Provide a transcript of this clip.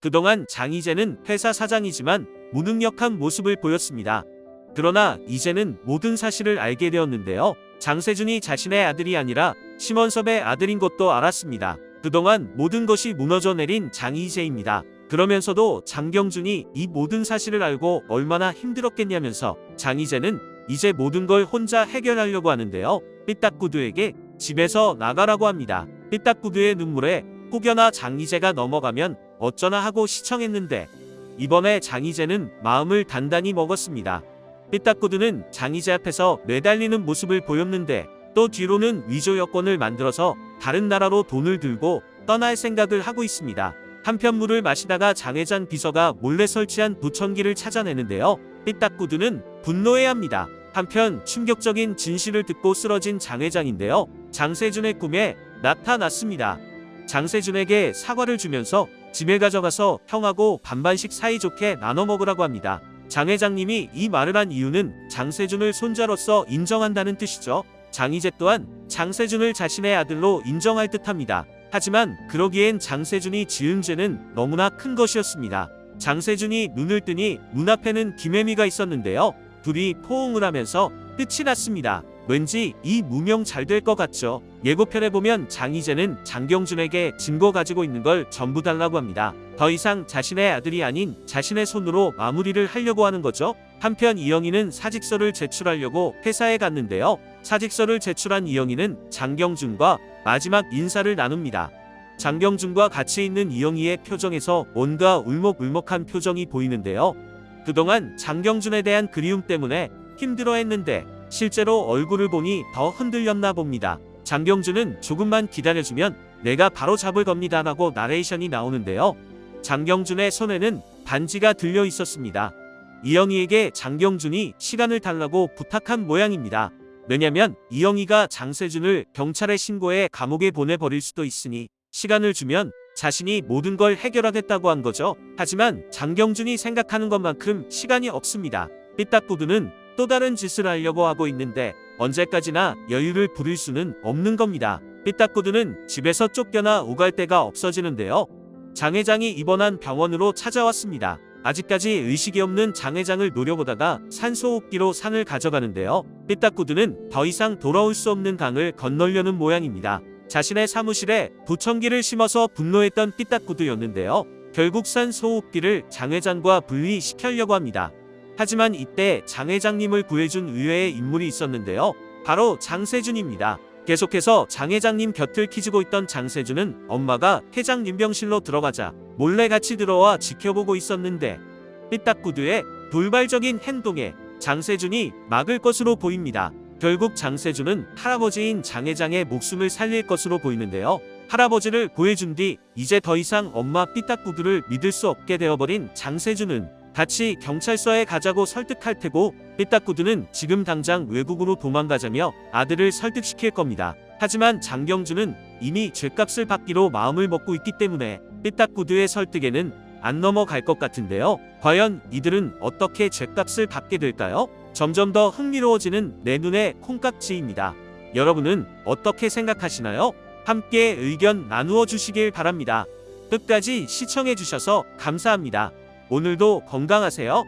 그동안 장희재는 회사 사장이지만 무능력한 모습을 보였습니다. 그러나 이제는 모든 사실을 알게 되었는데요. 장세준이 자신의 아들이 아니라 심원섭의 아들인 것도 알았습니다. 그동안 모든 것이 무너져 내린 장희재입니다. 그러면서도 장경준이 이 모든 사실을 알고 얼마나 힘들었겠냐면서 장희재는 이제 모든 걸 혼자 해결하려고 하는데요. 삐딱구두에게 집에서 나가라고 합니다. 삐딱구두의 눈물에 혹여나 장희재가 넘어가면 어쩌나 하고 시청했는데 이번에 장희재는 마음을 단단히 먹었습니다. 삐딱구두는 장희재 앞에서 매달리는 모습을 보였는데 또 뒤로는 위조 여권을 만들어서 다른 나라로 돈을 들고 떠날 생각을 하고 있습니다. 한편 물을 마시다가 장 회장 비서가 몰래 설치한 보청기를 찾아내는데요. 삐딱구두는 분노해야 합니다. 한편 충격적인 진실을 듣고 쓰러진 장 회장인데요. 장세준의 꿈에 나타났습니다. 장세준에게 사과를 주면서 집에 가져가서 형하고 반반씩 사이좋게 나눠 먹으라고 합니다. 장 회장님이 이 말을 한 이유는 장세준을 손자로서 인정한다는 뜻이죠. 장희재 또한 장세준을 자신의 아들로 인정할 듯합니다. 하지만 그러기엔 장세준이 지은 죄는 너무나 큰 것이었습니다. 장세준이 눈을 뜨니 눈앞에는 김혜미가 있었는데요. 둘이 포옹을 하면서 끝이 났습니다. 왠지 이 무명 잘 될 것 같죠. 예고편에 보면 장희재는 장경준에게 증거 가지고 있는 걸 전부 달라고 합니다. 더 이상 자신의 아들이 아닌 자신의 손으로 마무리를 하려고 하는 거죠. 한편 이영희는 사직서를 제출하려고 회사에 갔는데요. 사직서를 제출한 이영희는 장경준과 마지막 인사를 나눕니다. 장경준과 같이 있는 이영희의 표정에서 뭔가 울먹울먹한 표정이 보이는데요. 그동안 장경준에 대한 그리움 때문에 힘들어했는데 실제로 얼굴을 보니 더 흔들렸나 봅니다. 장경준은 조금만 기다려주면 내가 바로 잡을 겁니다 라고 나레이션이 나오는데요. 장경준의 손에는 반지가 들려 있었습니다. 이영희에게 장경준이 시간을 달라고 부탁한 모양입니다. 왜냐면 이영희가 장세준을 경찰에 신고해 감옥에 보내버릴 수도 있으니 시간을 주면 자신이 모든 걸 해결하겠다고 한 거죠. 하지만 장경준이 생각하는 것만큼 시간이 없습니다. 삐딱구두는 또 다른 짓을 하려고 하고 있는데 언제까지나 여유를 부릴 수는 없는 겁니다. 삐딱구두는 집에서 쫓겨나 오갈 데가 없어지는데요. 장 회장이 입원한 병원으로 찾아왔습니다. 아직까지 의식이 없는 장 회장을 노려보다가 산소호흡기로 상을 가져가는데요. 삐딱구두는 더 이상 돌아올 수 없는 강을 건너려는 모양입니다. 자신의 사무실에 보청기를 심어서 분노했던 삐딱구두였는데요. 결국 산소호흡기를 장 회장과 분리시키려고 합니다. 하지만 이때 장 회장님을 구해준 의외의 인물이 있었는데요. 바로 장세준입니다. 계속해서 장 회장님 곁을 키지고 있던 장세준은 엄마가 회장님 병실로 들어가자 몰래 같이 들어와 지켜보고 있었는데 삐딱구두의 돌발적인 행동에 장세준이 막을 것으로 보입니다. 결국 장세준은 할아버지인 장 회장의 목숨을 살릴 것으로 보이는데요. 할아버지를 구해준 뒤 이제 더 이상 엄마 삐딱구두를 믿을 수 없게 되어버린 장세준은 같이 경찰서에 가자고 설득할 테고 삐딱구두는 지금 당장 외국으로 도망가자며 아들을 설득시킬 겁니다. 하지만 장경준은 이미 죗값을 받기로 마음을 먹고 있기 때문에 삐딱구두의 설득에는 안 넘어갈 것 같은데요. 과연 이들은 어떻게 죗값을 받게 될까요? 점점 더 흥미로워지는 내 눈의 콩깍지입니다. 여러분은 어떻게 생각하시나요? 함께 의견 나누어 주시길 바랍니다. 끝까지 시청해 주셔서 감사합니다. 오늘도 건강하세요.